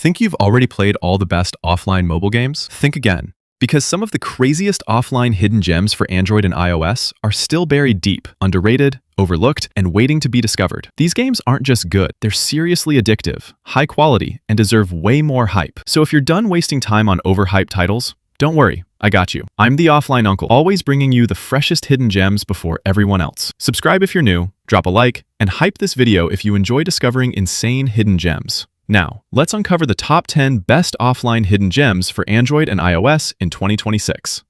Think you've already played all the best offline mobile games? Think again. Because some of the craziest offline hidden gems for Android and iOS are still buried deep, underrated, overlooked, and waiting to be discovered. These games aren't just good, they're seriously addictive, high quality, and deserve way more hype. So if you're done wasting time on overhyped titles, don't worry, I got you. I'm the offline uncle, always bringing you the freshest hidden gems before everyone else. Subscribe if you're new, drop a like, and hype this video if you enjoy discovering insane hidden gems. Now, let's uncover the top 10 best offline hidden gems for Android and iOS in 2026.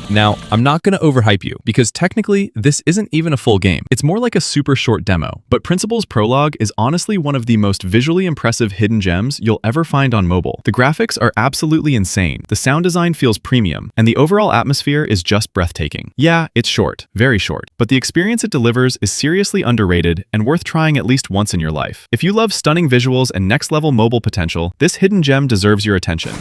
Now, I'm not going to overhype you, because technically, this isn't even a full game. It's more like a super short demo, but Principle's Prologue is honestly one of the most visually impressive hidden gems you'll ever find on mobile. The graphics are absolutely insane, the sound design feels premium, and the overall atmosphere is just breathtaking. Yeah, it's short, very short, but the experience it delivers is seriously underrated and worth trying at least once in your life. If you love stunning visuals and next-level mobile potential, this hidden gem deserves your attention.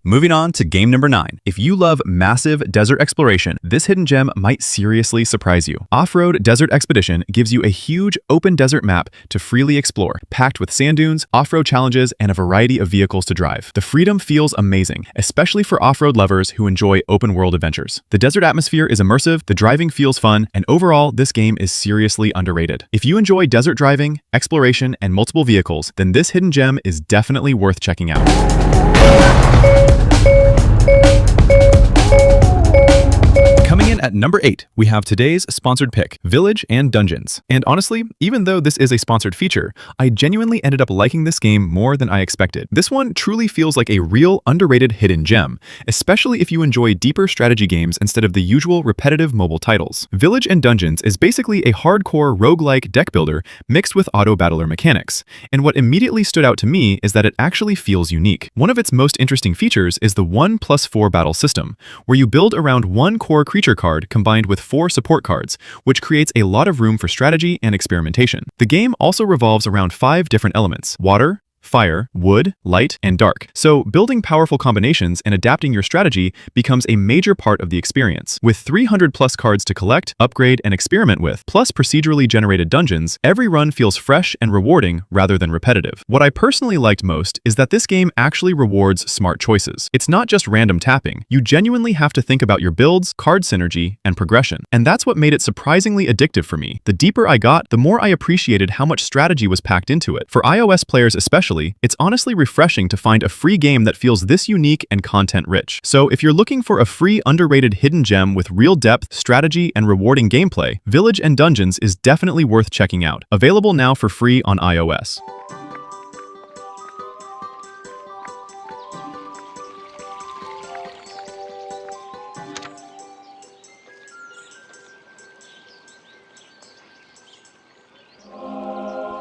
Moving on to game number 9. If you love massive desert exploration, this hidden gem might seriously surprise you. Off-Road Desert Expedition gives you a huge open desert map to freely explore, packed with sand dunes, off-road challenges, and a variety of vehicles to drive. The freedom feels amazing, especially for off-road lovers who enjoy open-world adventures. The desert atmosphere is immersive, the driving feels fun, and overall, this game is seriously underrated. If you enjoy desert driving, exploration, and multiple vehicles, then this hidden gem is definitely worth checking out. Coming in at number 8, we have today's sponsored pick, Village and Dungeons. And honestly, even though this is a sponsored feature, I genuinely ended up liking this game more than I expected. This one truly feels like a real underrated hidden gem, especially if you enjoy deeper strategy games instead of the usual repetitive mobile titles. Village and Dungeons is basically a hardcore roguelike deck builder mixed with auto battler mechanics. And what immediately stood out to me is that it actually feels unique. One of its most interesting features is the 1+4 battle system, where you build around one core creature card combined with 4 support cards, which creates a lot of room for strategy and experimentation. The game also revolves around 5 different elements: water, fire, wood, light, and dark. So building powerful combinations and adapting your strategy becomes a major part of the experience. With 300+ cards to collect, upgrade, and experiment with, plus procedurally generated dungeons, every run feels fresh and rewarding rather than repetitive. What I personally liked most is that this game actually rewards smart choices. It's not just random tapping. You genuinely have to think about your builds, card synergy, and progression. And that's what made it surprisingly addictive for me. The deeper I got, the more I appreciated how much strategy was packed into it. For iOS players especially, it's honestly refreshing to find a free game that feels this unique and content-rich. So if you're looking for a free, underrated hidden gem with real depth, strategy, and rewarding gameplay, Village and Dungeons is definitely worth checking out. Available now for free on iOS.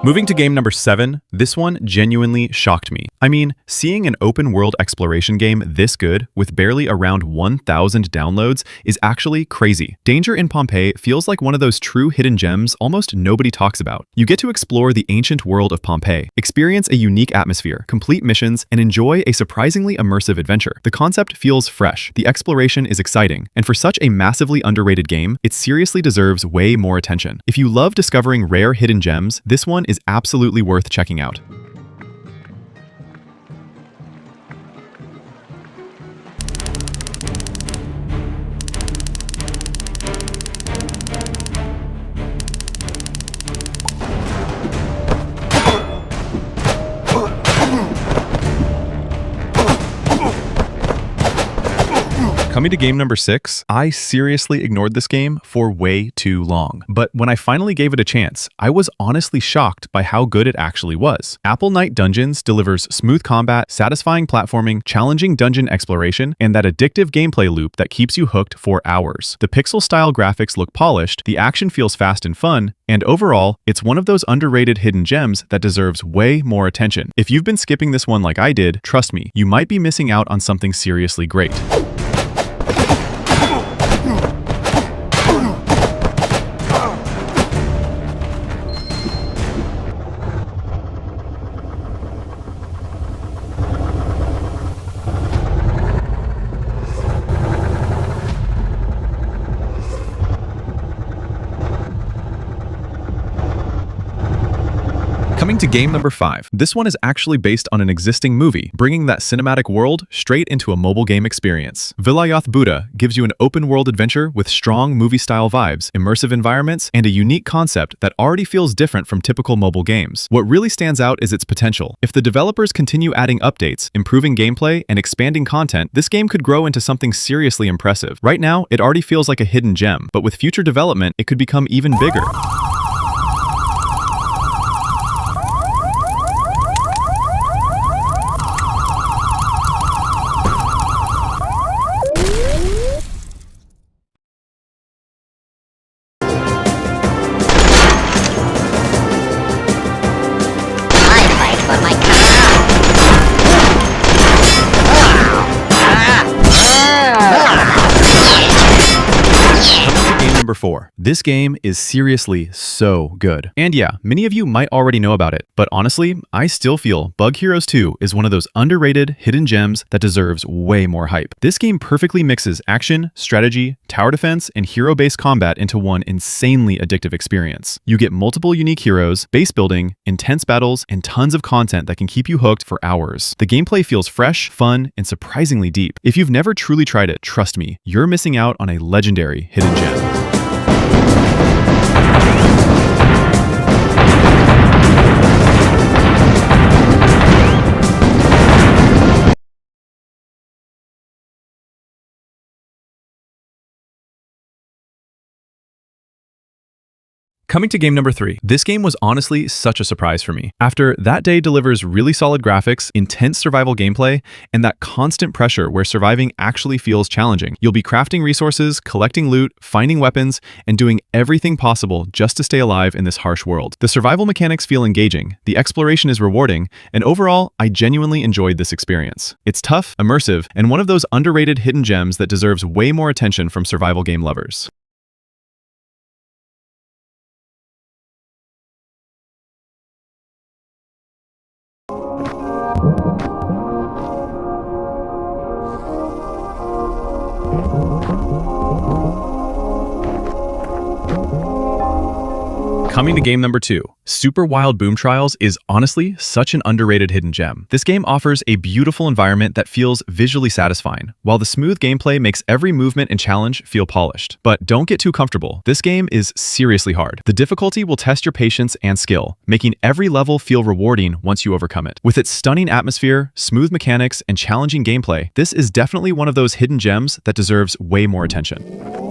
Moving to game number 7, this one genuinely shocked me. I mean, seeing an open-world exploration game this good, with barely around 1,000 downloads, is actually crazy. Danger in Pompei feels like one of those true hidden gems almost nobody talks about. You get to explore the ancient world of Pompei, experience a unique atmosphere, complete missions, and enjoy a surprisingly immersive adventure. The concept feels fresh, the exploration is exciting, and for such a massively underrated game, it seriously deserves way more attention. If you love discovering rare hidden gems, this one is absolutely worth checking out. Coming to game number 6, I seriously ignored this game for way too long. But when I finally gave it a chance, I was honestly shocked by how good it actually was. Apple Night Dungeons delivers smooth combat, satisfying platforming, challenging dungeon exploration, and that addictive gameplay loop that keeps you hooked for hours. The pixel-style graphics look polished, the action feels fast and fun, and overall, it's one of those underrated hidden gems that deserves way more attention. If you've been skipping this one like I did, trust me, you might be missing out on something seriously great. Coming to game number 5. This one is actually based on an existing movie, bringing that cinematic world straight into a mobile game experience. Vilayath Buddha gives you an open-world adventure with strong movie-style vibes, immersive environments, and a unique concept that already feels different from typical mobile games. What really stands out is its potential. If the developers continue adding updates, improving gameplay, and expanding content, this game could grow into something seriously impressive. Right now, it already feels like a hidden gem, but with future development, it could become even bigger. Number 4. This game is seriously so good. And yeah, many of you might already know about it, but honestly, I still feel Bug Heroes 2 is one of those underrated hidden gems that deserves way more hype. This game perfectly mixes action, strategy, tower defense, and hero-based combat into one insanely addictive experience. You get multiple unique heroes, base building, intense battles, and tons of content that can keep you hooked for hours. The gameplay feels fresh, fun, and surprisingly deep. If you've never truly tried it, trust me, you're missing out on a legendary hidden gem. Coming to game number 3. This game was honestly such a surprise for me. After That Day delivers really solid graphics, intense survival gameplay, and that constant pressure where surviving actually feels challenging. You'll be crafting resources, collecting loot, finding weapons, and doing everything possible just to stay alive in this harsh world. The survival mechanics feel engaging, the exploration is rewarding, and overall, I genuinely enjoyed this experience. It's tough, immersive, and one of those underrated hidden gems that deserves way more attention from survival game lovers. Coming to game number 2. Super Wild Boom Trials is honestly such an underrated hidden gem. This game offers a beautiful environment that feels visually satisfying, while the smooth gameplay makes every movement and challenge feel polished. But don't get too comfortable. This game is seriously hard. The difficulty will test your patience and skill, making every level feel rewarding once you overcome it. With its stunning atmosphere, smooth mechanics, and challenging gameplay, this is definitely one of those hidden gems that deserves way more attention.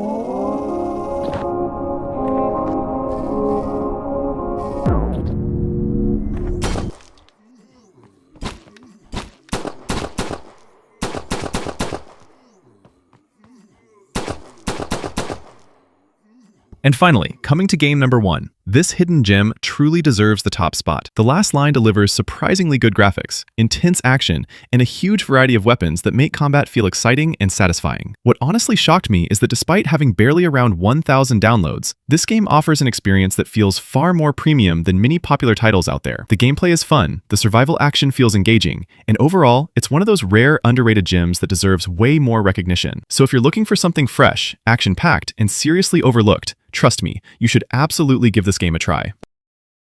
And finally, coming to game number 1. This hidden gem truly deserves the top spot. The last line delivers surprisingly good graphics, intense action, and a huge variety of weapons that make combat feel exciting and satisfying. What honestly shocked me is that despite having barely around 1,000 downloads, this game offers an experience that feels far more premium than many popular titles out there. The gameplay is fun, the survival action feels engaging, and overall, it's one of those rare, underrated gems that deserves way more recognition. So if you're looking for something fresh, action-packed, and seriously overlooked, trust me, you should absolutely give this game a try.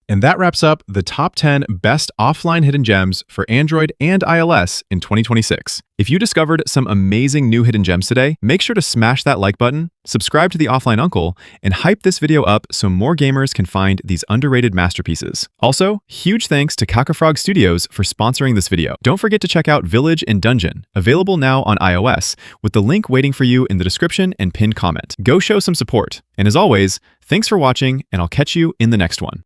And that wraps up the top 10 best offline hidden gems for Android and iOS in 2026. If you discovered some amazing new hidden gems today, make sure to smash that like button, subscribe to the Offline Uncle, and hype this video up so more gamers can find these underrated masterpieces. Also, huge thanks to Kakafrog Studios for sponsoring this video. Don't forget to check out Village and Dungeon, available now on iOS, with the link waiting for you in the description and pinned comment. Go show some support. And as always, thanks for watching, and I'll catch you in the next one.